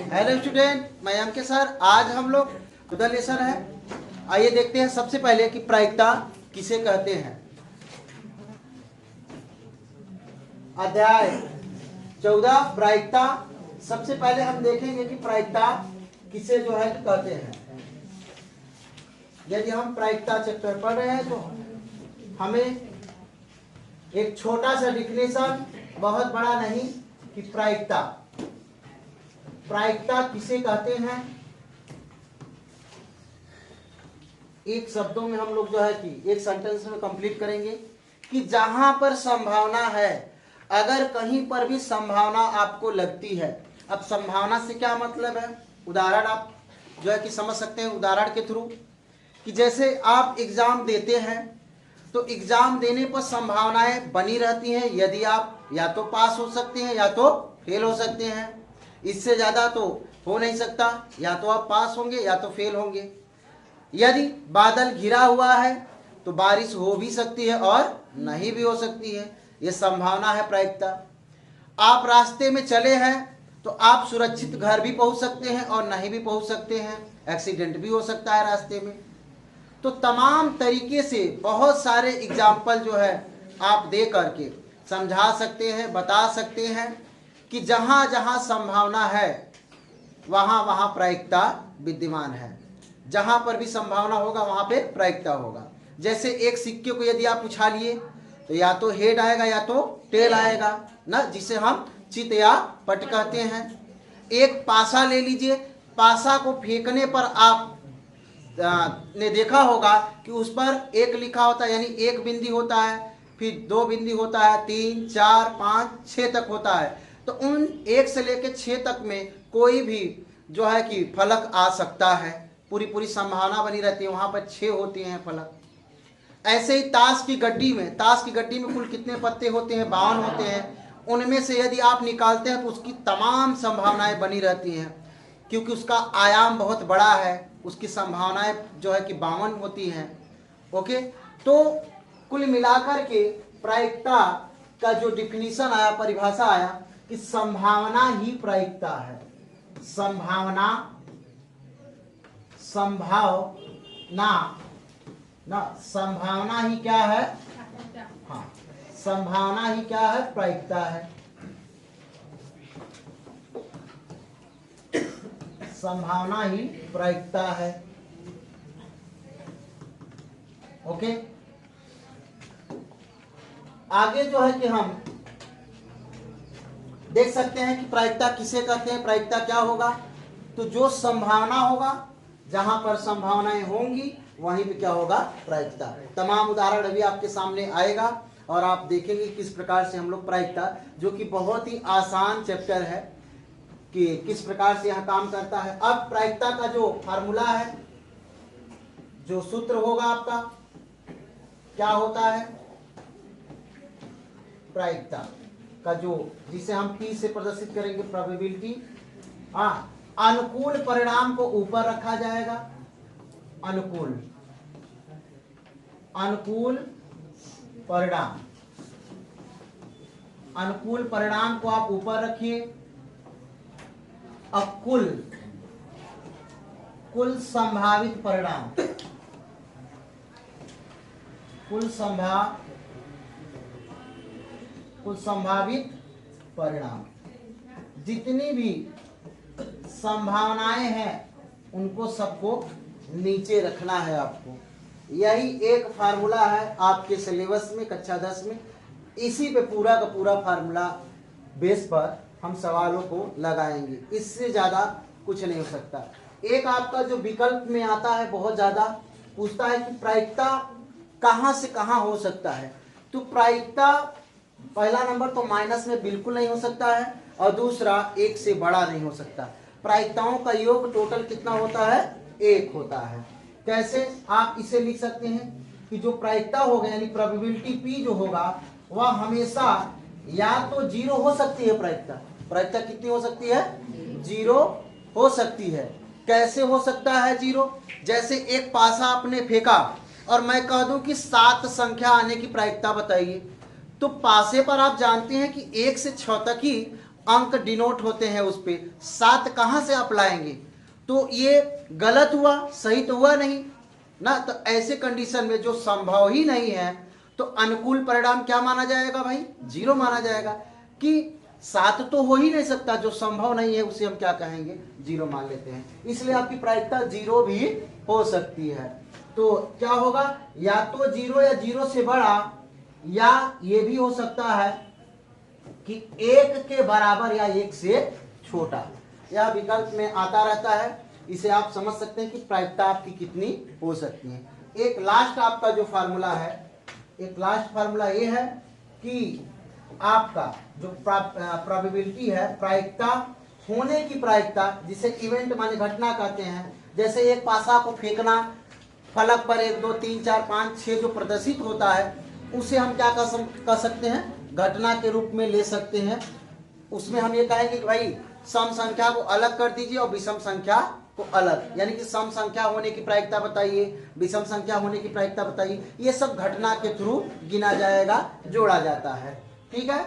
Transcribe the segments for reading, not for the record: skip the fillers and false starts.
Hello student, मैं M के sir. आज हम लोग खुदा लेसन है। आइए देखते हैं सबसे पहले कि प्रायिकता किसे कहते हैं। अध्याय 14 प्रायिकता। सबसे पहले हम देखेंगे कि प्रायिकता किसे जो है कहते हैं। यदि हम प्रायिकता चैप्टर पढ़ रहे हैं तो हमें एक छोटा सा डिफिनेशन, बहुत बड़ा नहीं, कि प्रायिकता किसे कहते हैं। एक शब्दों में हम लोग जो है कि एक सेंटेंस में कंप्लीट करेंगे कि जहां पर संभावना है, अगर कहीं पर भी संभावना आपको लगती है। अब संभावना से क्या मतलब है, उदाहरण आप जो है कि समझ सकते हैं उदाहरण के थ्रू। कि जैसे आप एग्जाम देते हैं तो एग्जाम देने पर संभावनाएं बनी रहती हैं। यदि आप या तो पास हो सकते हैं या तो फेल हो सकते हैं, इससे ज़्यादा तो हो नहीं सकता। या तो आप पास होंगे या तो फेल होंगे। यदि बादल घिरा हुआ है तो बारिश हो भी सकती है और नहीं भी हो सकती है। ये संभावना है प्रायिकता। आप रास्ते में चले हैं तो आप सुरक्षित घर भी पहुंच सकते हैं और नहीं भी पहुंच सकते हैं। एक्सीडेंट भी हो सकता है रास्ते में। तो तमाम तरीके से बहुत सारे एग्जाम्पल जो है आप दे करके समझा सकते हैं, बता सकते हैं कि जहाँ जहाँ संभावना है वहाँ वहाँ प्रायिकता विद्यमान है। जहाँ पर भी संभावना होगा वहाँ पे प्रायिकता होगा। जैसे एक सिक्के को यदि आप उछालिए तो या तो हेड आएगा या तो टेल आएगा ना, जिसे हम चित या पट कहते हैं। एक पासा ले लीजिए, पासा को फेंकने पर आप ने देखा होगा कि उस पर एक लिखा होता है, यानी एक बिंदी होता है, फिर 2 बिंदी होता है, 3, 4, 5, 6 तक होता है। तो उन 1 से लेकर 6 तक में कोई भी जो है कि फलक आ सकता है। पूरी संभावना बनी रहती है। वहां पर 6 होते हैं फलक। ऐसे ही ताश की गड्डी में कुल कितने पत्ते होते हैं? 52 होते हैं। उनमें से यदि आप निकालते हैं तो उसकी तमाम संभावनाएं बनी रहती हैं, क्योंकि उसका आयाम बहुत बड़ा है। उसकी संभावनाएं जो है कि 52 होती हैं। ओके, तो कुल मिलाकर के प्रायिकता का जो डिफिनीशन आया, परिभाषा आया कि संभावना ही प्रायिकता है। संभावना ही क्या है? हाँ, संभावना ही क्या है? प्रायिकता है। संभावना ही प्रायिकता है। ओके, आगे जो है कि हम देख सकते हैं कि प्रायिकता किसे कहते हैं, प्रायिकता क्या होगा। तो जो संभावना होगा, जहां पर संभावनाएं होंगी वहीं पे क्या होगा? प्रायिकता। तमाम उदाहरण अभी आपके सामने आएगा और आप देखेंगे किस प्रकार से हम लोग प्रायिकता, जो कि बहुत ही आसान चैप्टर है, कि किस प्रकार से यह काम करता है। अब प्रायिकता का जो फार्मूला है, जो सूत्र होगा आपका, क्या होता है? प्रायिकता का जो, जिसे हम P से प्रदर्शित करेंगे, प्रोबेबिलिटी। अनुकूल परिणाम को ऊपर रखा जाएगा। अनुकूल परिणाम को आप ऊपर रखिए। अब कुल संभावित परिणाम, कुल संभावित परिणाम, जितनी भी संभावनाएं हैं उनको सबको नीचे रखना है आपको। यही एक फार्मूला है आपके सिलेबस में, कक्षा 10 में। इसी पे पूरा का पूरा फार्मूला बेस पर हम सवालों को लगाएंगे। इससे ज्यादा कुछ नहीं हो सकता। एक आपका जो विकल्प में आता है, बहुत ज्यादा पूछता है कि प्रायिकता कहां से कहां हो सकता है। तो प्रायिकता पहला नंबर तो माइनस में बिल्कुल नहीं हो सकता है, और दूसरा 1 से बड़ा नहीं हो सकता। प्रायिकताओं का योग टोटल कितना होता है? 1 होता है। कैसे आप इसे लिख सकते हैं कि जो प्रायिकता होगा, यानी प्रोबेबिलिटी P जो होगा, वह हमेशा या तो 0 हो सकती है। प्रायिकता कितनी हो सकती है? 0 हो सकती है। कैसे हो सकता है 0? जैसे एक पासा आपने फेंका और मैं कह दूं कि 7 संख्या आने की प्रायिकता बताइए, तो पासे पर आप जानते हैं कि 1 से 6 तक ही अंक डिनोट होते हैं उस पे, 7 कहाँ से आप लाएंगे? तो ये गलत हुआ, सही तो हुआ नहीं ना। तो ऐसे कंडीशन में जो संभव ही नहीं है तो अनुकूल परिणाम क्या माना जाएगा भाई? 0 माना जाएगा। कि 7 तो हो ही नहीं सकता, जो संभव नहीं है उसे हम क्या कहेंगे? 0 मान लेते हैं। इसलिए आपकी प्रायिकता 0 भी हो सकती है। तो क्या होगा? या तो 0 या 0 से बड़ा, या ये भी हो सकता है कि 1 के बराबर या 1 से छोटा। यह विकल्प में आता रहता है। इसे आप समझ सकते हैं कि प्रायिकता आपकी कितनी हो सकती है। एक लास्ट आपका जो फार्मूला है, एक लास्ट फार्मूला ये है कि आपका जो प्रोबेबिलिटी है, प्रायिकता होने की प्रायिकता, जिसे इवेंट माने घटना कहते हैं। जैसे एक पासा को फेंकना, फलक पर 1 2 3 4 5 6 जो प्रदर्शित होता है, उसे हम क्या कह सकते हैं? घटना के रूप में ले सकते हैं। उसमें हम ये कहेंगे कि भाई सम संख्या को अलग कर दीजिए और विषम संख्या को अलग, यानी कि सम संख्या होने की प्रायिकता बताइए, विषम संख्या होने की प्रायिकता बताइए। ये सब घटना के थ्रू गिना जाएगा, जोड़ा जाता है। ठीक है,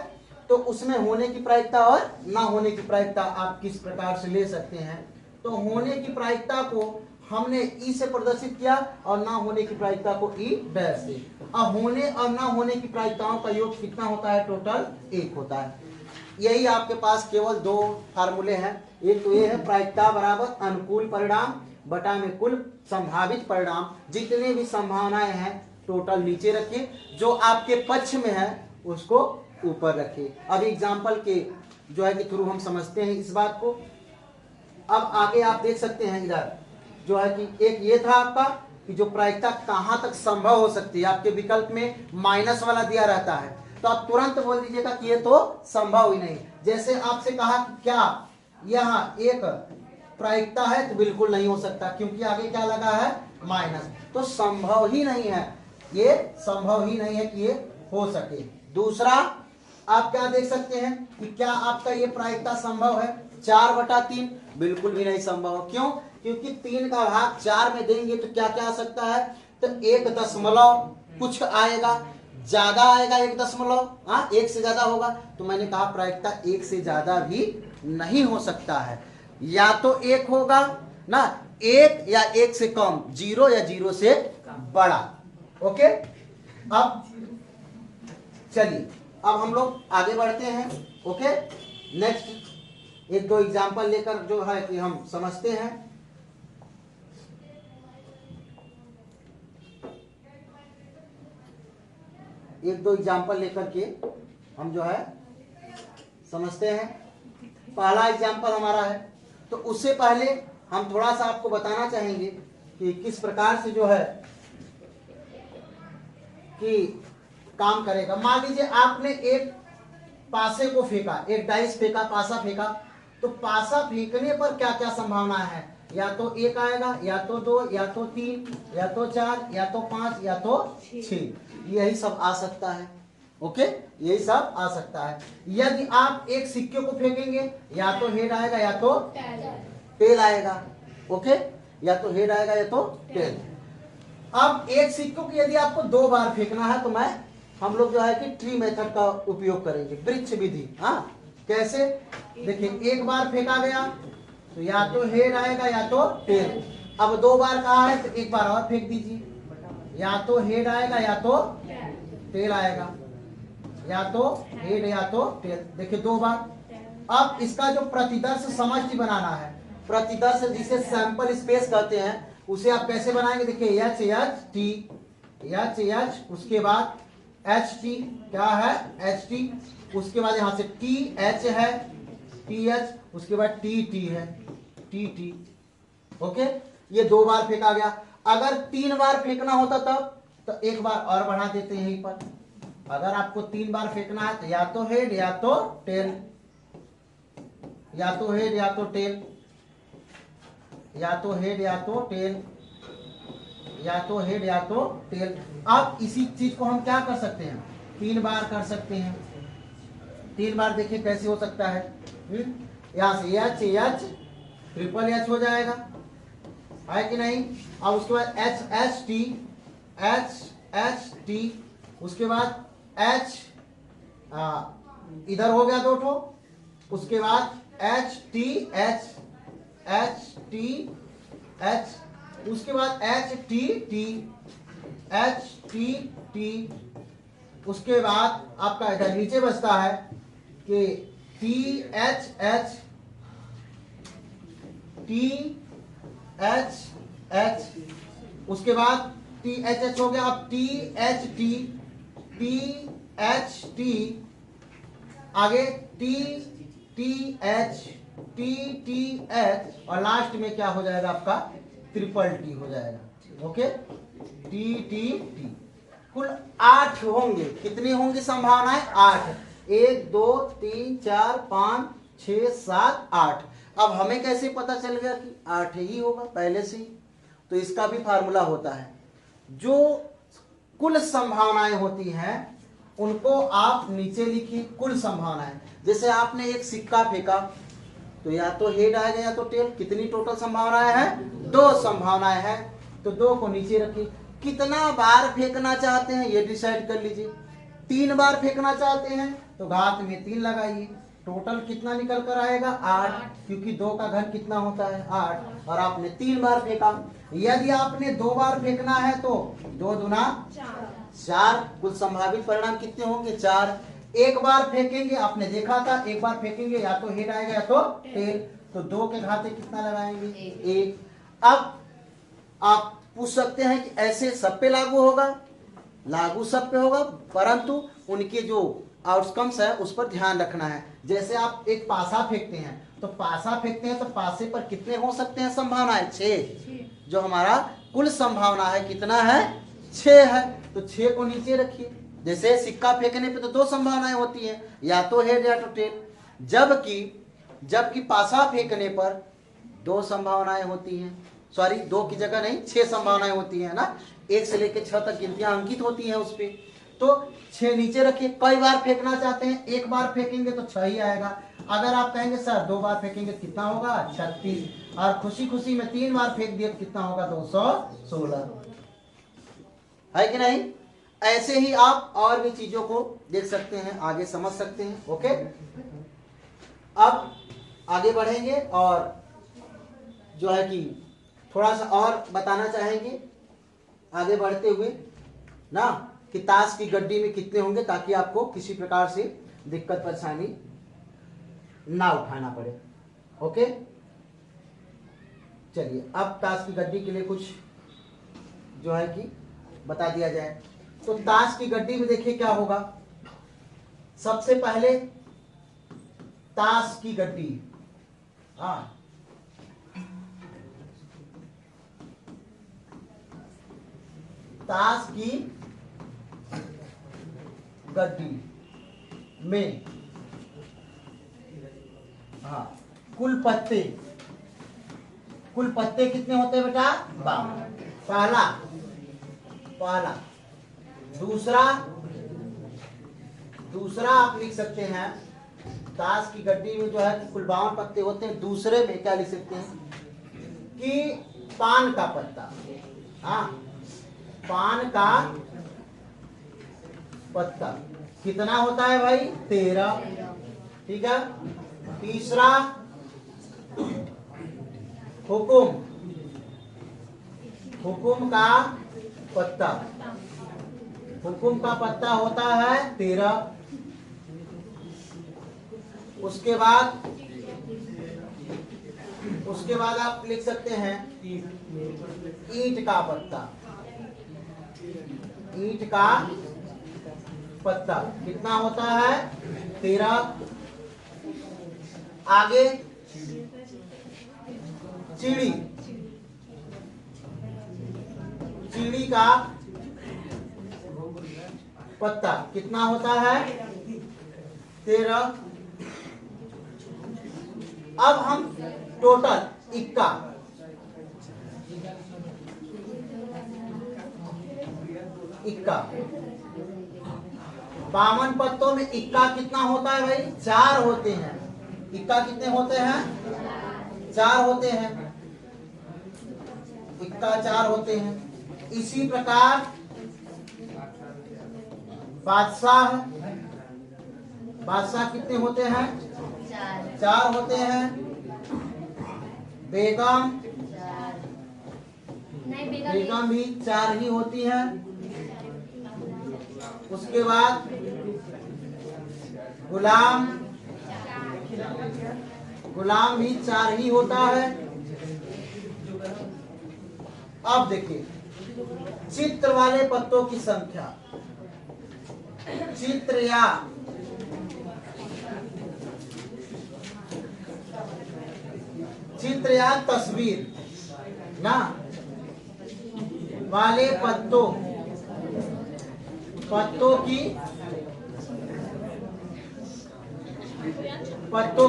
तो उसमें होने की प्रायिकता और ना होने की प्रायिकता आप किस प्रकार से ले सकते हैं? तो होने की प्रायिकता को हमने ई से प्रदर्शित किया और ना होने की प्रायिकता को ई डैश से। अब होने और ना होने की प्रायिकताओं का योग कितना होता है? टोटल 1 होता है। यही आपके पास केवल 2 फार्मूले हैं। एक तो ये है प्रायिकता बराबर अनुकूल परिणाम बटा में कुल संभावित परिणाम। जितने भी संभावनाएं हैं टोटल नीचे रखिए, जो आपके पक्ष में है उसको ऊपर रखिए। अब एग्जाम्पल के जो है कि थ्रू हम समझते हैं इस बात को। अब आगे आप देख सकते हैं, इधर जो है कि एक ये था आपका कि जो प्रायिकता कहां तक संभव हो सकती है। आपके विकल्प में माइनस वाला दिया रहता है, तो आप तुरंत बोल दीजिएगा कि ये तो संभव ही नहीं। जैसे आपसे कहा कि क्या यहाँ एक प्रायिकता है, तो बिल्कुल नहीं हो सकता, क्योंकि आगे क्या लगा है? माइनस। तो संभव ही नहीं है, ये संभव ही नहीं है कि ये हो सके। दूसरा आप क्या देख सकते हैं कि क्या आपका ये प्रायिकता संभव है? 4/3 बिल्कुल भी नहीं संभव। क्यों? क्योंकि 3 का भाग 4 में देंगे तो क्या क्या आ सकता है? तो 1 दशमलव कुछ आएगा, ज्यादा आएगा 1 दशमलव, हाँ 1 से ज्यादा होगा। तो मैंने कहा प्रायिकता 1 से ज्यादा भी नहीं हो सकता है, या तो 1 होगा ना, 1 या 1 से कम, 0 या 0 से बड़ा। ओके, अब चलिए अब हम लोग आगे बढ़ते हैं। ओके, नेक्स्ट 1 2 एग्जाम्पल लेकर जो है कि हम समझते हैं। एक दो एग्जाम्पल लेकर के हम जो है समझते हैं। पहला एग्जाम्पल हमारा है, तो उससे पहले हम थोड़ा सा आपको बताना चाहेंगे कि किस प्रकार से जो है कि काम करेगा। मान लीजिए आपने एक पासे को फेंका, एक डाइस फेंका, पासा फेंका, तो पासा फेंकने पर क्या क्या संभावना है? या तो 1 आएगा, या तो 2, या तो 3, या तो 4, या तो 5, या तो 6, यही सब आ सकता है। ओके, यही सब आ सकता है। यदि आप एक सिक्के को फेंकेंगे, या तो हेड आएगा या तो टेल आएगा। ओके, या तो हेड आएगा या तो टेल। अब एक सिक्के को यदि आपको 2 बार फेंकना है, तो हम लोग जो है कि ट्री मेथड का उपयोग करेंगे, वृक्ष विधि। हाँ, कैसे? देखिए, 1 बार फेंका गया तो या तो हेड आएगा या तो टेल। अब 2 बार कहा है तो 1 बार और फेंक दीजिए, या तो हेड आएगा या तो टेल आएगा, या तो हेड या तो टेल। देखिए 2 बार। अब इसका जो प्रतिदर्श समष्टि बनाना है, प्रतिदर्श जिसे सैंपल स्पेस कहते हैं, उसे आप कैसे बनाएंगे? देखिए H H T, H H, उसके बाद एच टी, क्या है? एच टी, उसके बाद यहां से टी एच है, टी एच, उसके बाद टी टी है, टी टी। ओके, ये 2 बार फेंका गया। अगर 3 बार फेंकना होता तब तो 1 बार और बढ़ा देते हैं यहीं पर। अगर आपको 3 बार फेंकना है तो या तो हेड या तो टेल, या तो हेड या तो टेल, या तो हेड या तो टेल, या तो हेड या तो टेल। अब इसी चीज को हम क्या कर सकते हैं? 3 बार कर सकते हैं। 3 बार देखिए कैसे हो सकता है। यहां से एच एच, ट्रिपल एच हो जाएगा, है कि नहीं? अब उसके बाद H H T, H H T, उसके बाद एच, इधर हो गया 2 ठो, उसके बाद H T H, H T H, उसके बाद H T T, H T T, उसके बाद आपका इधर नीचे बचता है कि T H H, T H H, उसके बाद टी एच एच हो गया। अब T H T, T H T, आगे T T H, T T H, और लास्ट में क्या हो जाएगा आपका ट्रिपल टी हो जाएगा। Okay, T T T. कुल 8 होंगे। कितनी होंगी संभावनाएं? 8। 1 2 3 4 5 6 7 8। अब हमें कैसे पता चल गया कि 8 ही होगा पहले से ही? तो इसका भी फार्मूला होता है। जो कुल संभावनाएं होती हैं उनको आप नीचे लिखिए, कुल संभावनाएं। जैसे आपने एक सिक्का फेंका तो या तो हेड आएगा या तो टेल। कितनी टोटल संभावनाएं हैं? 2 संभावनाएं हैं, तो 2 को नीचे रखिए। कितना बार फेंकना चाहते हैं ये डिसाइड कर लीजिए। 3 बार फेंकना चाहते हैं तो घात में 3 लगाइए। टोटल कितना निकल कर आएगा? 8, क्योंकि 2 का घन कितना होता है? 8, और आपने 3 बार फेंका। यदि आपने 2 बार फेंकना है तो 2 दूना 4। कुल संभावित परिणाम कितने होंगे? 4। 1 बार फेंकेंगे, आपने देखा था 1 बार फेंकेंगे या तो हेड आएगा या तो टेल, तो 2 के घाते कितना लगाएंगे? 1। अब आप पूछ सकते हैं कि ऐसे सब पे लागू होगा? लागू सब पे होगा, परंतु उनके जो आउटकम्स है उस पर ध्यान रखना है। जैसे आप एक पासा फेंकते हैं तो पासा फेंकते हैं तो पासे पर कितने हो सकते हैं संभावनाएं? 6। जो हमारा कुल संभावना है कितना है? 6 है। तो 6 को नीचे रखिए। जैसे सिक्का फेंकने पे तो 2 संभावनाएं होती हैं, या तो हेड या तो टेल। जबकि पासा फेंकने पर 2 संभावनाएं होती हैं। सॉरी, 2 की जगह नहीं, 6 संभावनाएं होती है ना। 1 से लेकर 6 तक गिनतियां अंकित होती हैं उस पे। तो 6 नीचे रखिए। कई बार फेंकना चाहते हैं? 1 बार फेंकेंगे तो 6 ही आएगा। अगर आप कहेंगे सर 2 बार फेंकेंगे कितना होगा? 36, और खुशी खुशी में 3 बार फेंक दिए तो कितना होगा? 216, है कि नहीं? ऐसे ही आप और भी चीजों को देख सकते हैं, आगे समझ सकते हैं। ओके, अब आगे बढ़ेंगे और जो है कि थोड़ा सा और बताना चाहेंगे आगे बढ़ते हुए ना, कि ताश की गड्डी में कितने होंगे, ताकि आपको किसी प्रकार से दिक्कत परेशानी ना उठाना पड़े। ओके, चलिए अब ताश की गड्डी के लिए कुछ जो है कि बता दिया जाए। तो ताश की गड्डी में देखिए क्या होगा। सबसे पहले ताश की गड्डी, ताश की गड्डी में कुल पत्ते कितने होते हैं बेटा? 12। पहला। दूसरा आप लिख सकते हैं ताश की गड्डी में जो है कुल 52 पत्ते होते हैं। दूसरे में क्या लिख सकते हैं कि पान का पत्ता, पान का पत्ता कितना होता है भाई? 13। ठीक है। तीसरा हुकुम का पत्ता, हुकुम का पत्ता होता है 13। उसके बाद आप लिख सकते हैं ईंट का पत्ता। ईंट का पत्ता कितना होता है? 13। आगे चीड़ी का पत्ता कितना होता है? 13। अब हम टोटल इक्का, इक्का 52 पत्तों में इक्का कितना होता है भाई? 4 होते हैं। इक्का कितने होते हैं? 4 होते हैं। इक्का 4 होते हैं। इसी प्रकार बादशाह कितने होते हैं? 4 होते हैं। बेगम बेगम भी 4 ही होती है। उसके बाद गुलाम गुलाम भी 4 ही होता है। अब देखिए चित्र वाले पत्तों की संख्या, चित्र या तस्वीर ना वाले पत्तों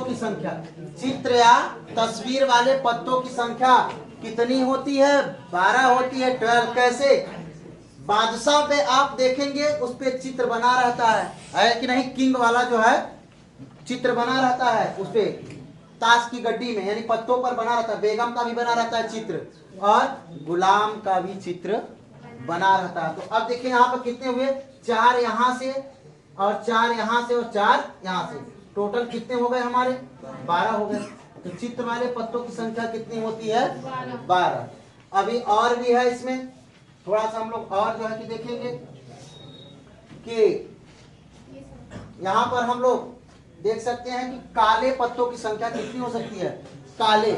की संख्या, चित्र या तस्वीर वाले पत्तों की संख्या कितनी होती है? 12 होती है। 12 कैसे? बादशाह पे आप देखेंगे उस पे चित्र बना रहता है कि नहीं? किंग वाला जो है चित्र बना रहता है उस पे, ताश की गड्डी में, यानी पत्तों पर बना रहता है। बेगम का भी बना रहता है चित्र और गुलाम का भी चित्र बना रहता है। तो अब देखिए यहाँ पर कितने हुए? 4 यहाँ से और 4 यहाँ से और 4 यहाँ से, टोटल कितने हो गए हमारे? 12 हो गए। तो चित्र वाले पत्तों की संख्या कितनी होती है? 12। अभी और भी है इसमें, थोड़ा सा हम लोग और जो है कि देखेंगे कि यहाँ पर हम लोग देख सकते हैं कि काले पत्तों की संख्या कितनी हो सकती है? काले,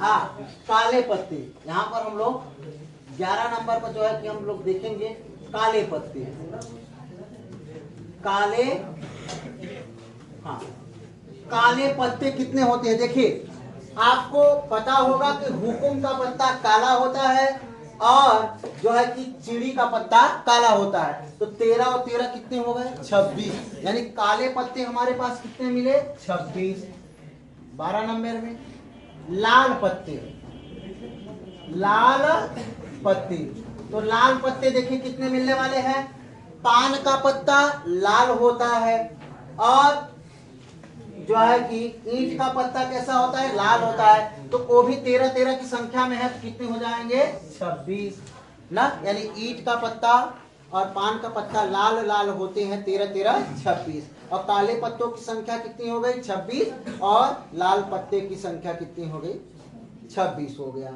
हाँ काले पत्ते, यहाँ पर हम लोग 11 नंबर पर जो है कि हम लोग देखेंगे काले पत्ते, काले, हाँ काले पत्ते कितने होते हैं? देखिए आपको पता होगा कि हुकुम का पत्ता काला होता है और जो है कि चिड़ी का पत्ता काला होता है। तो 13 और 13 कितने हो गए? 26। यानी काले पत्ते हमारे पास कितने मिले? 26। 12 नंबर में लाल पत्ते, लाल पत्ते, तो लाल पत्ते देखिए कितने मिलने वाले हैं? पान का पत्ता लाल होता है और जो है कि ईंट का पत्ता कैसा होता है? लाल होता है। तो वो भी 13 की संख्या में है, तो कितने हो जाएंगे? 26 ना। यानी ईंट का पत्ता और पान का पत्ता लाल लाल होते हैं। 13 26। और काले पत्तों की संख्या कितनी हो गई? 26। और लाल पत्ते की संख्या कितनी हो गई? 26 हो गया।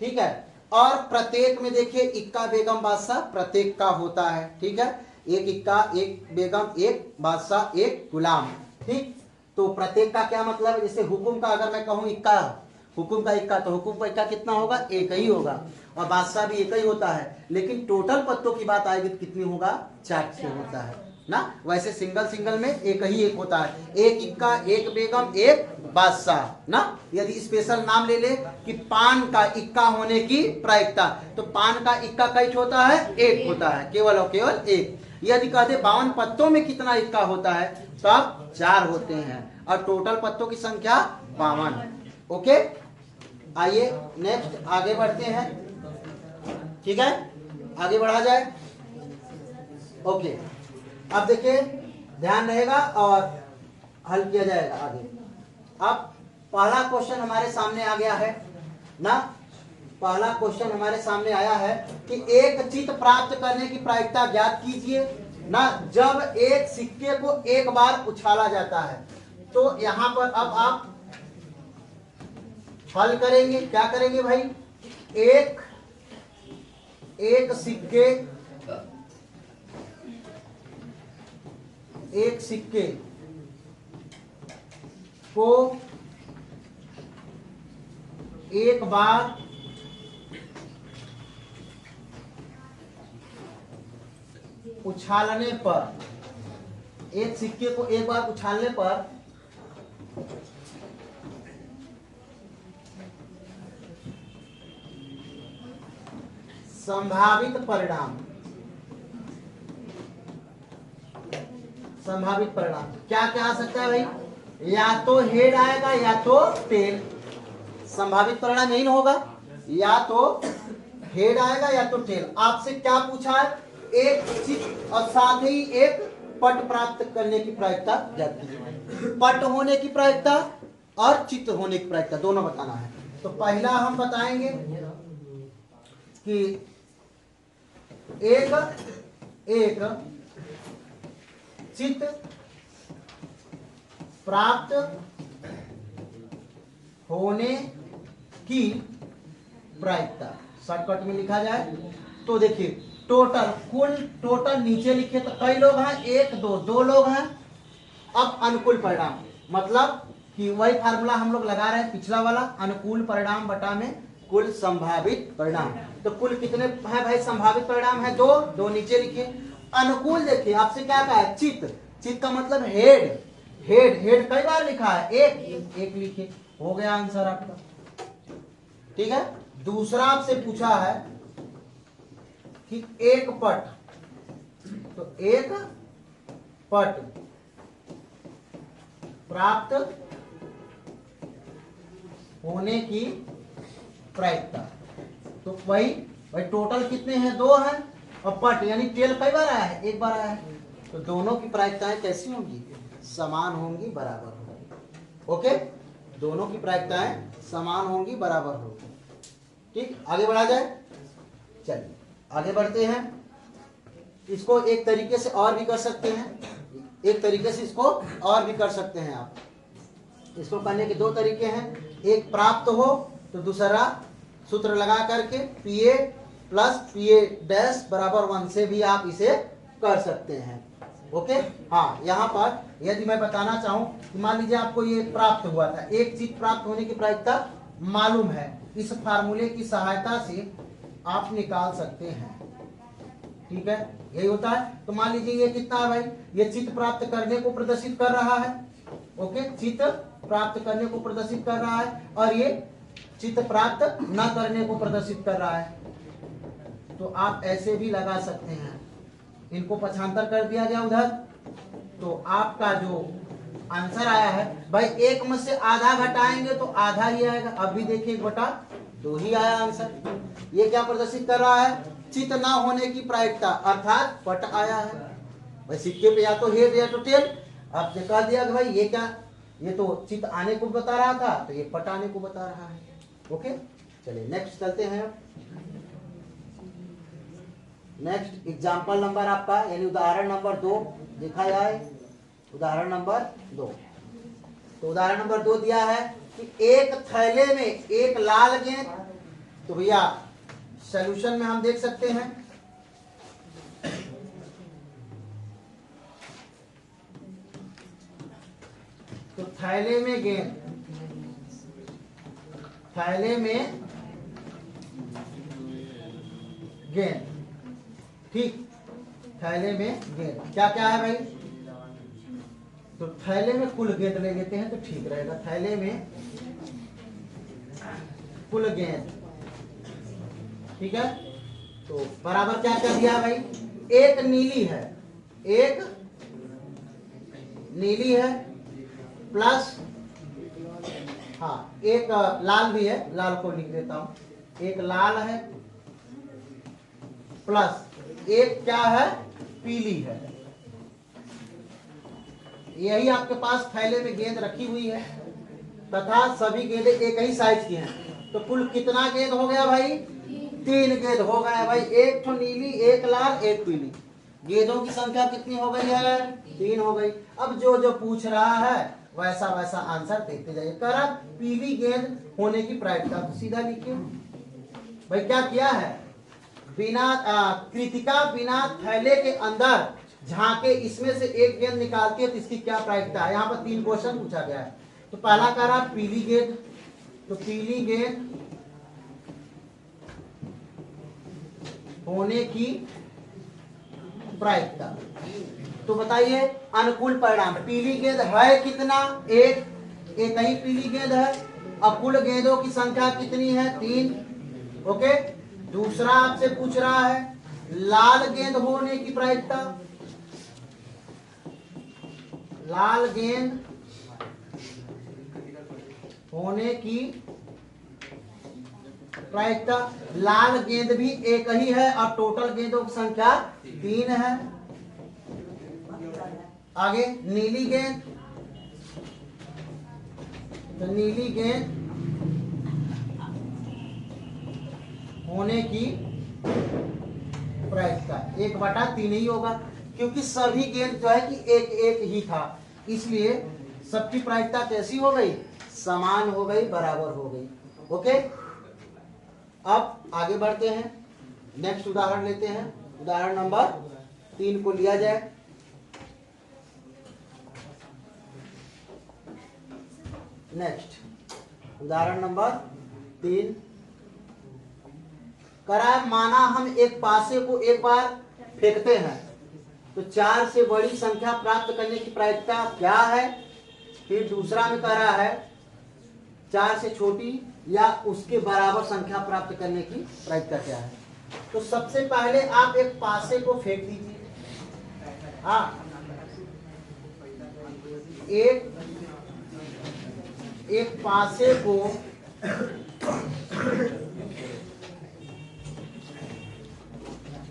ठीक है। और प्रत्येक में देखिए इक्का बेगम बादशाह प्रत्येक का होता है। ठीक है, एक इक्का, एक बेगम, एक बादशाह, एक गुलाम। ठीक, तो प्रत्येक का क्या मतलब है? जैसे हुकुम का अगर मैं कहूँ इक्का, हुकुम का इक्का, तो हुकुम का इक्का कितना होगा? एक ही होगा। और बादशाह भी एक ही होता है। लेकिन टोटल पत्तों की बात आएगी तो कितनी होगा? 4 होता है ना। वैसे सिंगल सिंगल में एक ही एक होता है, एक इक्का, एक बेगम, एक बादशाह ना। यदि स्पेशल नाम ले ले कि पान का इक्का होने की प्रायिकता, तो पान का इक्का कई होता है? एक होता है, केवल और केवल एक। यदि कहते 52 पत्तों में कितना इक्का होता है, तब 4 होते हैं और टोटल पत्तों की संख्या 52। ओके, आइए नेक्स्ट आगे बढ़ते हैं। ठीक है, आगे बढ़ा जाए। ओके, अब देखिए ध्यान रहेगा और हल किया जाएगा आगे। अब पहला क्वेश्चन हमारे सामने आ गया है ना। पहला क्वेश्चन हमारे सामने आया है कि एक चित्त प्राप्त करने की प्रायिकता ज्ञात कीजिए ना। जब एक सिक्के को एक बार उछाला जाता है, तो यहां पर अब आप हल करेंगे। क्या करेंगे भाई? एक सिक्के को एक बार उछालने पर, एक सिक्के को एक बार उछालने पर संभावित परिणाम, संभावित परिणाम क्या क्या आ सकता है भाई? या तो हेड आएगा या तो टेल। संभावित परिणाम यही ना होगा, या तो हेड आएगा या तो टेल। आपसे क्या पूछा है? एक चित्त और साथ ही एक पट प्राप्त करने की प्रायिकता जाती है। पट होने की प्रायिकता और चित्त होने की प्रायिकता दोनों बताना है। तो पहला हम बताएंगे कि एक चित्त प्राप्त होने की प्रायिकता, शॉर्टकट में लिखा जाए तो देखिए टोटल, कुल टोटल नीचे लिखे तो कई लोग हैं, एक दो लोग हैं। अब अनुकूल परिणाम मतलब कि वही फार्मूला हम लोग लगा रहे हैं पिछला वाला, अनुकूल परिणाम बटा में कुल संभावित परिणाम। तो कुल कितने हैं भाई संभावित परिणाम है? दो नीचे लिखे। अनुकूल देखिए आपसे क्या कहा है? चित्त का मतलब हेड कई बार लिखा है? एक लिखे, हो गया आंसर आपका। ठीक है। दूसरा आपसे पूछा है कि एक पट, तो एक पट प्राप्त होने की प्रायिकता, तो वही टोटल कितने हैं? 2 हैं, और पट यानी टेल कई बार आया है? एक बार आया है। तो दोनों की प्रायिकताएं कैसी होंगी? समान होंगी, बराबर होंगी। ओके, दोनों की प्रायिकताएं समान होंगी, बराबर होंगी। ठीक, आगे बढ़ा जाए। चलिए आगे बढ़ते हैं। इसको एक तरीके से और भी कर सकते हैं, एक तरीके से इसको और भी कर सकते हैं आप। इसको करने के 2 तरीके हैं, एक प्राप्त हो तो दूसरा सूत्र लगा करके PA प्लस PA डैश बराबर 1 से भी आप इसे कर सकते हैं। ओके, हाँ यहाँ पर यदि मैं बताना चाहूं कि मान लीजिए आपको ये प्राप्त हुआ था, एक चीज प्राप्त होने की प्रायिकता मालूम है, इस फार्मूले की सहायता से आप निकाल सकते हैं। ठीक है, यही होता है। तो मान लीजिए ये कितना है भाई? ये चित्त प्राप्त करने को प्रदर्शित कर रहा है। ओके, चित्त प्राप्त करने को प्रदर्शित कर रहा है, और ये चित्त प्राप्त न करने को प्रदर्शित कर रहा है। तो आप ऐसे भी लगा सकते हैं, इनको पक्षांतर कर दिया गया उधर, तो आपका जो आंसर आया है भाई, 1 में से आधा घटाएंगे तो आधा ही आएगा। अब भी देखिए 1/2 ही आया आंसर। ये क्या प्रदर्शित कर रहा है? चित्त ना होने की प्रायिकता, अर्थात पट आया है भाई। सिक्के पे या तो हेड या तो टेल। आपने कह दिया कि भाई ये क्या, ये तो चित्त आने को बता रहा था, तो ये पट आने को बता रहा है। ओके, चलिए नेक्स्ट चलते हैं। नेक्स्ट एग्जाम्पल नंबर आपका यानी उदाहरण नंबर 2 देखा जाए। उदाहरण नंबर 2, तो उदाहरण नंबर 2 दिया है कि एक थैले में एक लाल गेंद, तो भैया सॉल्यूशन में हम देख सकते हैं तो थैले में गेंद, थैले में गेंद, ठीक, थैले में गेंद क्या क्या है भाई? तो थैले में कुल गेंद ले लेते हैं तो ठीक रहेगा। थैले में कुल गेंद, ठीक है, तो बराबर क्या कर दिया भाई? एक नीली है, एक नीली है, प्लस हाँ एक लाल भी है, लाल को लिख देता हूं, एक लाल है, प्लस एक क्या है? पीली है। यही आपके पास थैले में गेंद रखी हुई है तथा सभी गेंदें एक ही साइज की हैं। तो कुल कितना गेंद हो गया भाई? 3 गेंद हो गया भाई, एक तो नीली, एक लाल, एक पीली। गेंदों की संख्या कितनी हो गई है? 3 हो गई। अब जो जो पूछ रहा है वैसा वैसा आंसर देते जाइए। करा पीली गेंद होने की प्रायिकता, तो सीधा लिखिए भाई। क्या किया है? बिना कृतिका बिना थैले के अंदर झांके इसमें से एक गेंद निकालती है तो इसकी क्या प्रायिकता है? यहाँ पर 3 क्वेश्चन पूछा गया है। तो पहला कह रहा पीली गेंद, तो पीली गेंद होने की प्रायिकता, तो बताइए अनुकूल परिणाम। पीली गेंद है कितना? एक ही पीली गेंद है। अब कुल गेंदों की संख्या कितनी है? 3। ओके, दूसरा आपसे पूछ रहा है लाल गेंद होने की प्रायिकता। लाल गेंद होने की प्रायिकता, लाल गेंद भी एक ही है और टोटल गेंदों की संख्या 3 है। आगे नीली गेंद, तो नीली गेंद होने की प्रायिकता 1/3 ही होगा, क्योंकि सभी गेंद जो है कि एक एक ही था, इसलिए सबकी प्रायिकता कैसी हो गई? समान हो गई, बराबर हो गई। ओके, अब आगे बढ़ते हैं, नेक्स्ट उदाहरण लेते हैं। उदाहरण नंबर 3 को लिया जाए। नेक्स्ट उदाहरण नंबर 3 करा, माना हम एक पासे को एक बार फेंकते हैं तो 4 से बड़ी संख्या प्राप्त करने की प्रायिकता क्या है। फिर दूसरा में कह रहा है 4 से छोटी या उसके बराबर संख्या प्राप्त करने की प्रायिकता क्या है। तो सबसे पहले आप एक पासे को फेंक दीजिए। हाँ, एक पासे को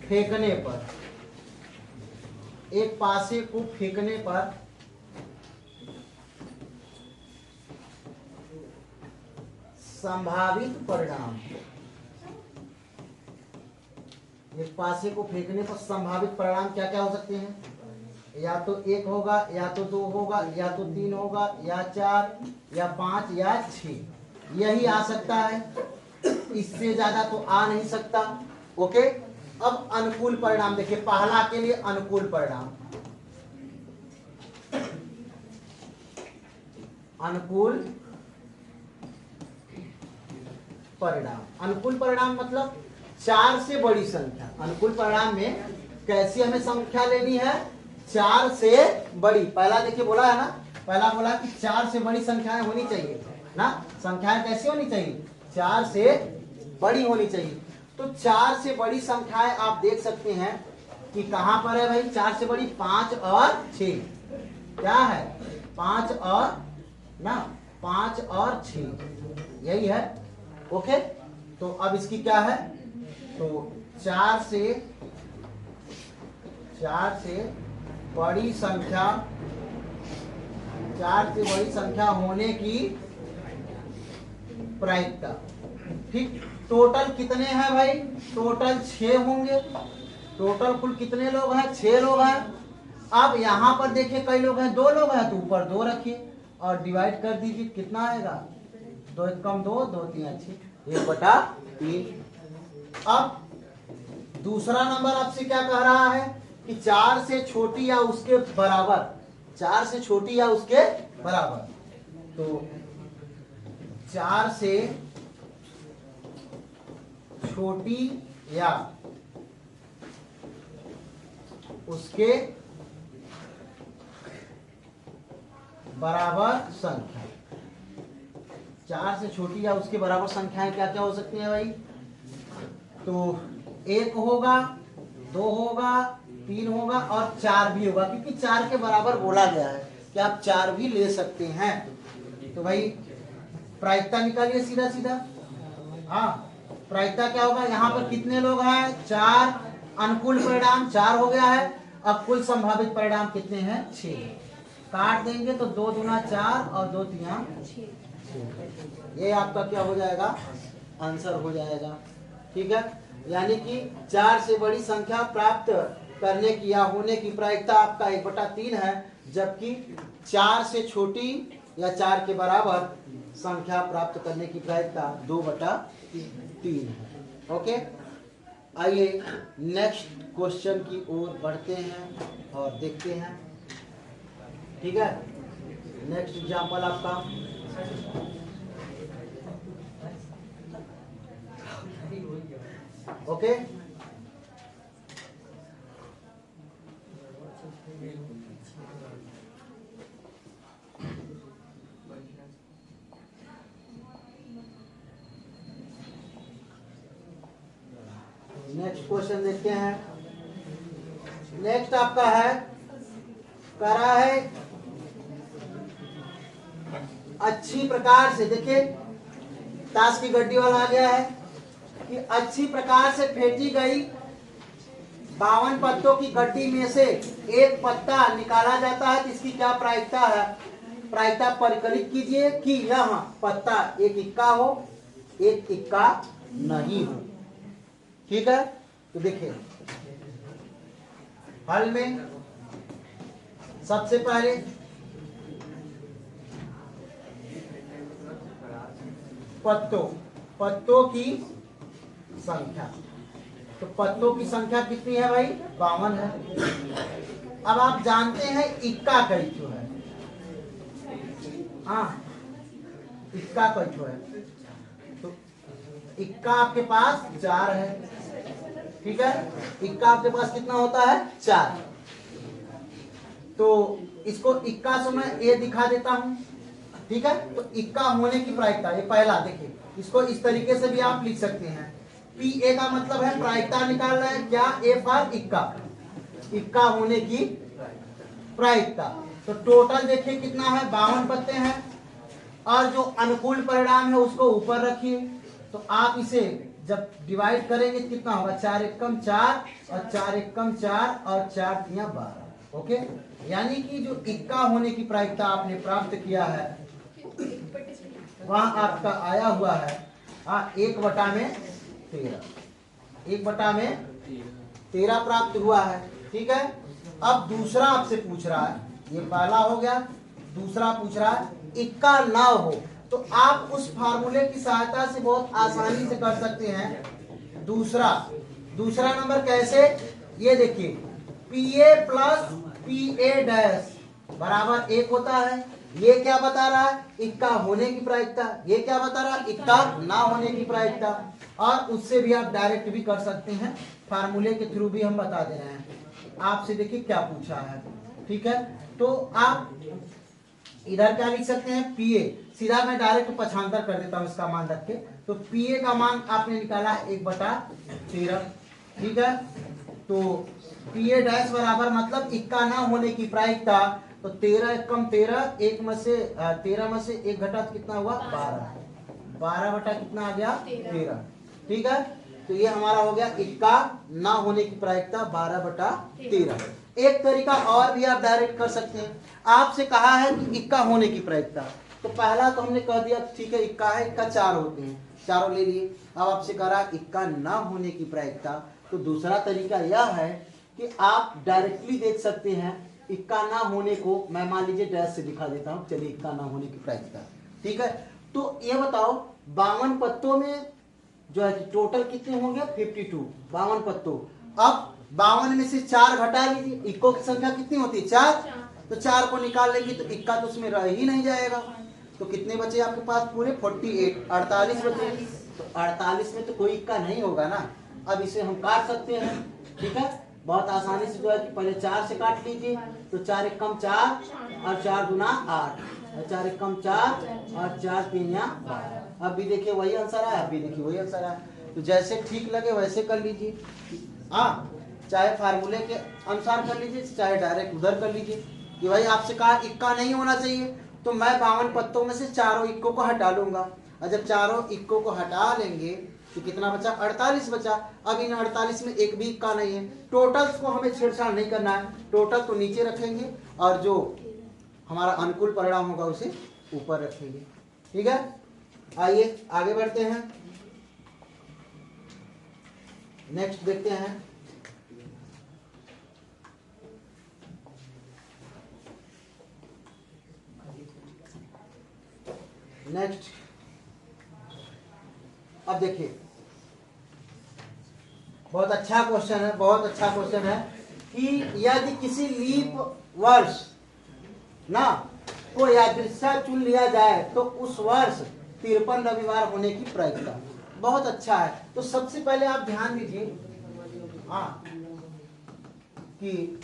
फेंकने पर, एक पासे को फेंकने पर संभावित परिणाम, एक पासे को फेंकने पर संभावित परिणाम क्या क्या हो सकते हैं। या तो 1 होगा, या तो 2 होगा, या तो 3 होगा, या 4, या 5, या 6, यही आ सकता है। इससे ज्यादा तो आ नहीं सकता। ओके, अब अनुकूल परिणाम देखिए, पहला के लिए अनुकूल परिणाम, अनुकूल परिणाम, अनुकूल परिणाम मतलब 4 से बड़ी संख्या। अनुकूल परिणाम में कैसी हमें संख्या लेनी है, 4 से बड़ी। पहला देखिए बोला है ना, पहला बोला कि 4 से बड़ी संख्याएं होनी चाहिए ना। संख्याएं कैसी होनी चाहिए, 4 से बड़ी होनी चाहिए। तो 4 से बड़ी संख्याएं आप देख सकते हैं कि कहां पर है भाई। 4 से बड़ी 5 और 6, क्या है 5 और ना, 5 और 6 यही है। ओके, तो अब इसकी क्या है, तो 4 से बड़ी संख्या, 4 से बड़ी संख्या होने की प्रायिकता। ठीक, टोटल कितने हैं भाई, टोटल 6 होंगे। टोटल कुल कितने लोग हैं, 6 लोग हैं। अब यहां पर देखिए कई लोग हैं, 2 लोग हैं, तो ऊपर 2 रखिए और डिवाइड कर दीजिए, कितना आएगा 2 1 कम 2, 2 3 6, 1/3। अब दूसरा नंबर आपसे क्या कह रहा है कि 4 से छोटी या उसके बराबर, 4 से छोटी या उसके बराबर। तो 4 से छोटी या उसके बराबर संख्या, 4 से छोटी या उसके बराबर संख्याएं क्या क्या हो सकती हैं भाई। तो 1 होगा, 2 होगा, 3 होगा और 4 भी होगा, क्योंकि 4 के बराबर बोला गया है कि आप 4 भी ले सकते हैं। तो भाई प्रायिकता निकालिए सीधा सीधा। हाँ, प्रायिकता क्या होगा, यहाँ पर कितने लोग हैं 4, अनुकूल परिणाम 4 हो गया है। अब कुल संभावित परिणाम कितने हैं 6, काट देंगे तो 2 दूना 4 और 2 3 6, ये आपका क्या हो जाएगा, आंसर हो जाएगा। ठीक है, यानी कि 4 से बड़ी संख्या प्राप्त करने की या होने की प्रायिकता आपका 1/3 है, जबकि 4 से छोटी या 4 के बराबर संख्या प्राप्त करने की प्रायिकता 2/3 है। ओके, आइए नेक्स्ट क्वेश्चन की ओर बढ़ते हैं और देखते हैं। ठीक है, नेक्स्ट एग्जांपल आपका ओके। नेक्स्ट क्वेश्चन देखते हैं। नेक्स्ट आपका है, करा है अच्छी प्रकार से, देखिए ताश की गड्डी वाला आ गया है कि अच्छी प्रकार से फेंटी गई 52 पत्तों की गड्डी में से एक पत्ता निकाला जाता है, तो इसकी क्या प्रायिकता है। प्रायिकता परिकलित कीजिए कि यह पत्ता एक इक्का हो, एक इक्का नहीं हो। ठीक है, तो देखिए हल में सबसे पहले पत्तों की संख्या। तो पत्तों की संख्या कितनी है भाई? 52 है। अब आप जानते हैं इक्का कई ठो है। हाँ, इक्का कई ठो है। तो इक्का आपके पास 4 है, ठीक है। इक्का आपके पास कितना होता है? 4। तो इसको इक्का से मैं ए दिखा देता हूं, ठीक है। तो इक्का होने की प्रायिकता, ये पहला देखिए, इसको इस तरीके से भी आप लिख सकते हैं। पी ए का मतलब है प्रायिकता निकाल रहे हैं, क्या? ए फॉर इक्का, इक्का होने की प्रायिकता। तो टोटल देखिए कितना है? 52 पत्ते हैं। और जो अनुकूल परिणाम है उसको ऊपर रखिए। तो आप इसे जब डिवाइड करेंगे कितना होगा? 4 एकम 4 और 4 एकम 4 और 4 तिया 12। ओके, यानी कि जो इक्का होने की प्रायिकता आपने प्राप्त किया है वहां आपका आया हुआ है 1/13, 1/13 प्राप्त हुआ है, ठीक है। अब दूसरा आपसे पूछ रहा है, ये पहला हो गया, दूसरा पूछ रहा है इक्का ना हो। तो आप उस फार्मूले की सहायता से बहुत आसानी से कर सकते हैं। दूसरा नंबर कैसे? ये देखिए, पीए प्लस पीए डैश बराबर 1 होता है। ये क्या बता रहा है? इक्का होने की प्रायिकता। ये क्या बता रहा है? इक्का ना होने की प्रायिकता। और उससे भी आप डायरेक्ट भी कर सकते हैं, फार्मूले के थ्रू भी हम बता दे रहे हैं। आपसे देखिए क्या पूछा है, ठीक है। तो आप इधर क्या लिख सकते हैं? पीए, सीधा मैं डायरेक्ट पक्षांतर कर देता हूं इसका मान रख के। तो पीए का मान आपने निकाला 1/13, ठीक है। तो पीए डैश बराबर मतलब इक्का ना होने की प्रायिकता। तो 13 एकम 13, 1 में से 13 में से 1 घटा तो कितना हुआ? 12। 12 बटा कितना आ गया? 13, ठीक है। तो ये हमारा हो गया इक्का ना होने की प्रायिकता 12/13। एक तरीका और भी आप डायरेक्ट कर सकते हैं। आपसे कहा है कि इक्का होने की प्रायिकता, तो पहला तो हमने कह दिया ठीक है, इक्का है, इक्का 4 होते हैं, चारों ले लिए। अब आपसे कह रहा है इक्का ना होने की प्रायिकता। तो दूसरा तरीका यह है कि आप डायरेक्टली देख सकते हैं इक्का ना होने को। मैं मान लीजिए डैश से दिखा देता हूं, चलिए इक्का ना होने की प्रायिकता, ठीक है। तो ये बताओ 52 पत्तों में जो है टोटल कितने होंगे? 52, 52 पत्तों। अब 52 में से 4 घटा लीजिए, इक्को की संख्या कितनी होती है? 4। तो 4 को निकाल लेंगे तो इक्का तो उसमें रह ही नहीं जाएगा। तो कितने बचे आपके पास? पूरे 48, 48 बचे। तो 48 में तो कोई इक्का नहीं होगा ना। अब इसे हम काट सकते हैं, ठीक है, बहुत आसानी से। जो है कि पहले 4 से काट लीजिए। तो 4 एकम 4 और 4 दूना 8, 4 एकम 4 और 4 तिया 12। अब भी देखिए वही आंसर है, अब भी देखिए वही आंसर है। तो जैसे ठीक लगे वैसे कर लीजिए, चाहे फार्मूले के अनुसार कर लीजिए, चाहे डायरेक्ट उधर कर लीजिए। कि भाई आपसे कहा इक्का नहीं होना चाहिए, तो मैं 52 पत्तों में से चारों इक्को को हटा लूंगा। और जब चारों इक्को को हटा लेंगे तो कितना बचा? 48 बचा। अब इन 48 में एक भी इक्का नहीं है। टोटल्स को हमें छेड़छाड़ नहीं करना है, टोटल को नीचे रखेंगे और जो हमारा अनुकूल परिणाम होगा उसे ऊपर रखेंगे, ठीक है। आइए आगे बढ़ते हैं, नेक्स्ट देखते हैं। नेक्स्ट, अब देखिए बहुत अच्छा क्वेश्चन है, बहुत अच्छा क्वेश्चन है कि यदि किसी लीप वर्ष ना को यादृच्छा चुन लिया जाए तो उस वर्ष 53 रविवार होने की प्रायिकता। बहुत अच्छा है। तो सबसे पहले आप ध्यान दीजिए कि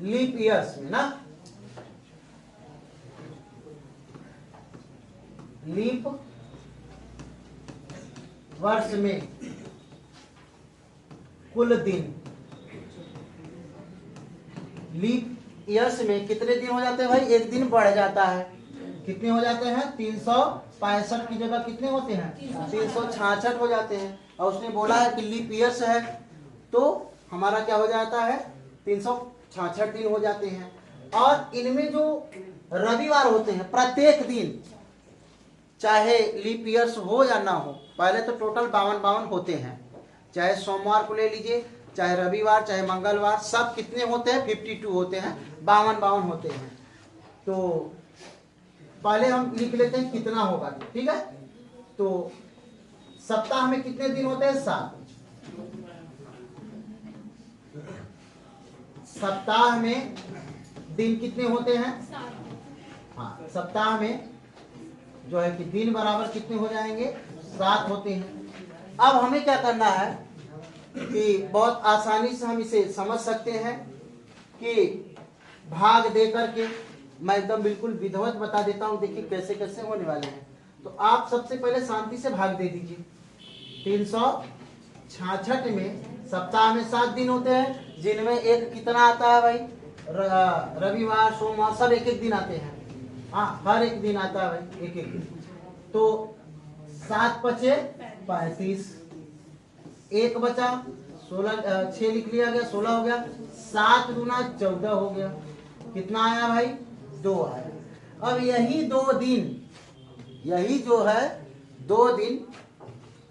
लीप ईयर्स में ना, लीप वर्ष में कुल दिन, लीप ईयर्स में कितने दिन हो जाते हैं भाई? एक दिन बढ़ जाता है। कितने हो जाते हैं? 365 की जगह कितने होते हैं? 366 हो जाते हैं। और उसने बोला है कि लीप ईयर्स है तो हमारा क्या हो जाता है? 366 दिन हो जाते हैं। और इनमें जो रविवार होते हैं प्रत्येक दिन, चाहे लीप ईयर्स हो या ना हो, पहले तो टोटल 52 होते हैं। चाहे सोमवार को ले लीजिए, चाहे रविवार, चाहे मंगलवार, सब कितने होते हैं? 52 होते हैं, 52 होते हैं। तो पहले हम लिख लेते हैं कितना होगा, ठीक है। तो सप्ताह में कितने दिन होते हैं? 7। सप्ताह में दिन कितने होते हैं? हाँ, सप्ताह में जो है कि दिन बराबर कितने हो जाएंगे? 7 होते हैं। अब हमें क्या करना है कि बहुत आसानी से हम इसे समझ सकते हैं कि भाग दे करके मैं एकदम बिल्कुल विधिवत बता देता हूं। देखिए कैसे कैसे होने वाले हैं। तो आप सबसे पहले शांति से भाग दे दीजिए। 366 में सप्ताह में 7 दिन होते हैं, जिनमें एक कितना आता है भाई? रविवार, सोमवार, सब एक एक दिन आते हैं। हाँ, हर एक दिन आता है भाई, एक एक दिन। तो 7 पचे 35, 1 बचा 16, 6 लिख लिया गया, 16 हो गया। 7 दूना 14 हो गया। कितना आया भाई? 2 आया। अब यही 2 दिन, यही जो है 2 दिन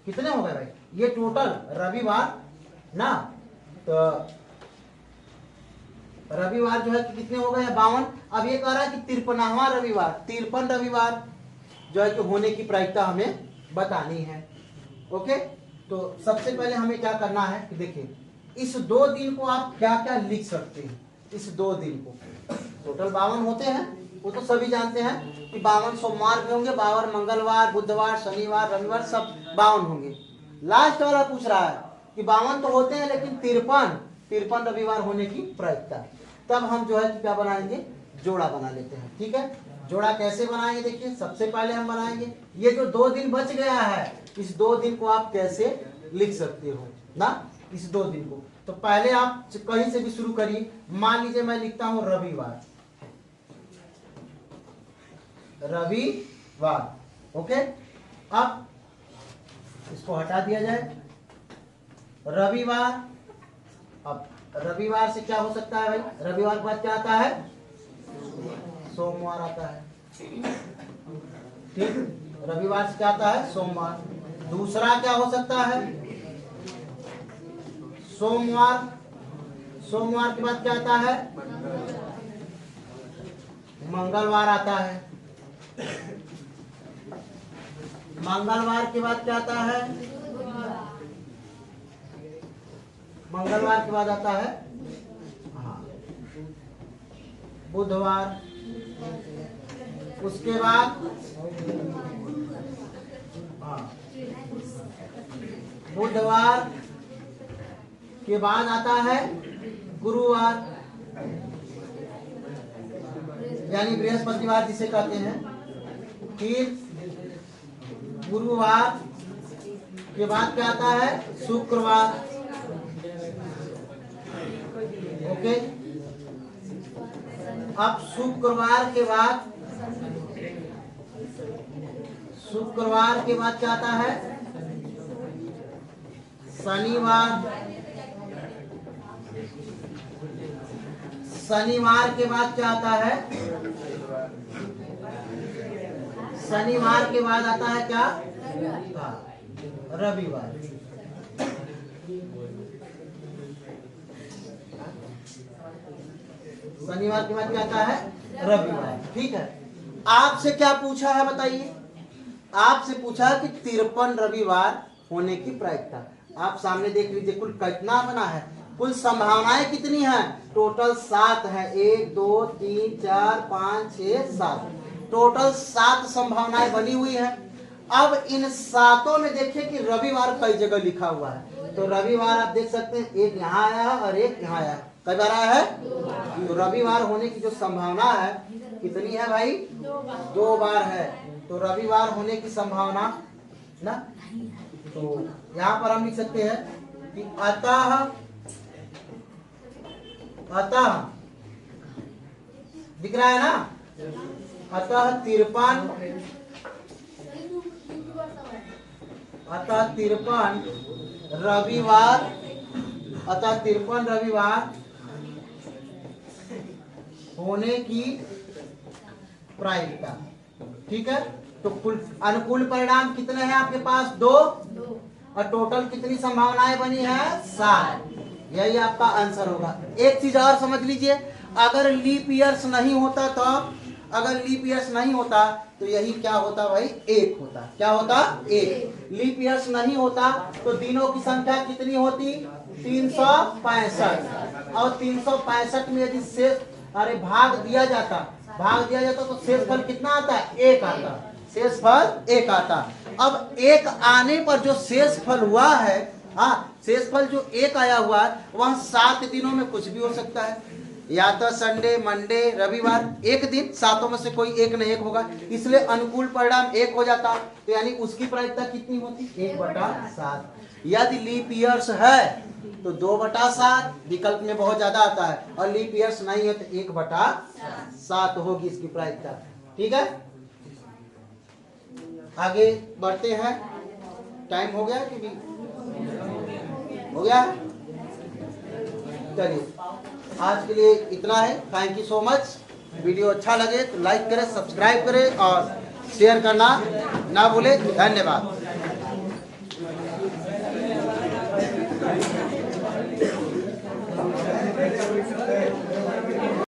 कितने हो गए भाई? ये टोटल रविवार ना, तो रविवार जो है कि कितने हो गए? 52। अब ये कह रहा है कि 53वां रविवार, 53 रविवार जो है कि होने की प्रायिकता हमें बतानी है। ओके, तो सबसे पहले हमें क्या करना है कि देखिए इस 2 दिन को आप क्या क्या लिख सकते हैं। इस 2 दिन को टोटल 52 होते हैं, वो तो सभी जानते हैं कि 52 सोमवार भी होंगे, 52 मंगलवार, बुधवार, शनिवार, रविवार, सब 52 होंगे। लास्ट वाला पूछ रहा है कि 52 तो होते हैं लेकिन 53 रविवार होने की प्रायिकता। तब हम जो है कि क्या बनाएंगे? जोड़ा बना लेते हैं। ठीक है, जोड़ा कैसे बनाएंगे? देखिए सबसे पहले हम बनाएंगे ये जो 2 दिन बच गया है, इस 2 दिन को आप कैसे लिख सकते हो ना, इस 2 दिन को। तो पहले आप कहीं से भी शुरू करिए। मान लीजिए मैं लिखता हूं रविवार, रविवार। ओके, अब इसको हटा दिया जाए। रविवार, अब रविवार से क्या हो सकता है भाई? रविवार के बाद क्या आता है? सोमवार आता है। ठीक, रविवार से क्या आता है? सोमवार। दूसरा क्या हो सकता है? सोमवार। सोमवार के बाद क्या आता है? मंगलवार आता है। मंगलवार के बाद क्या आता है? मंगलवार के बाद आता है हाँ बुधवार। उसके बाद बुधवार के बाद आता है गुरुवार, यानी बृहस्पतिवार जिसे कहते हैं। फिर गुरुवार के बाद क्या आता है? शुक्रवार। ओके, अब शुक्रवार के बाद क्या आता है? शनिवार। शनिवार के बाद क्या आता है? शनिवार के बाद आता है क्या? रविवार। शनिवार के बाद क्या आता है? रविवार। ठीक है, आपसे क्या पूछा है बताइए? आपसे पूछा कि 53 रविवार होने की प्रायिकता। आप सामने देख लीजिए कुल कितना बना है, कुल संभावनाएं कितनी हैं? टोटल 7 है। 1 2 3 4 5 6 7, टोटल 7 संभावनाएं बनी हुई है। अब इन 7 में देखिए कि रविवार कई जगह लिखा हुआ है। तो रविवार आप देख सकते हैं, एक यहाँ आया है और एक यहाँ आया है। कई बार आया है? तो रविवार होने की जो संभावना है कितनी है भाई? 2 बार है। तो रविवार होने की संभावना ना, तो यहाँ पर हम लिख सकते हैं कि अतः दिख रहा है ना, अतः 53 रविवार, अतः 53 रविवार होने की प्रायिकता। ठीक है, तो कुल अनुकूल परिणाम कितने हैं आपके पास? 2, और टोटल कितनी संभावनाएं बनी है? 7। यही आपका आंसर होगा। एक चीज और समझ लीजिए, अगर लीप ईयर्स नहीं होता तो तो यही क्या होता भाई, 1 होता। क्या होता, 1। लीप ईयर्स नहीं होता तो दिनों की संख्या कितनी होती, 365। और 365 में यदि शेष भाग दिया जाता तो शेषफल कितना आता, 1 आता। शेषफल 1 आता। अब 1 आने पर जो शेषफल हुआ है, शेषफल जो 1 आया हुआ है, वह 7 दिनों में कुछ भी हो सकता है, या तो संडे, मंडे, रविवार, एक दिन, 7 में से कोई एक न एक होगा, इसलिए अनुकूल परिणाम 1 हो जाता। तो यानी उसकी प्रायिकता कितनी होती, 1/7। यदि लीप ईयर्स है तो 2/7, विकल्प में बहुत ज्यादा आता है, और लीप ईयर्स नहीं है तो 1/7 होगी इसकी प्रायिकता। ठीक है, आगे बढ़ते हैं। टाइम हो गया कि भी हो गया? चलिए, आज के लिए इतना है। Thank you so much. Video अच्छा लगे तो लाइक करें, सब्सक्राइब करें और शेयर करना ना भूलें। धन्यवाद।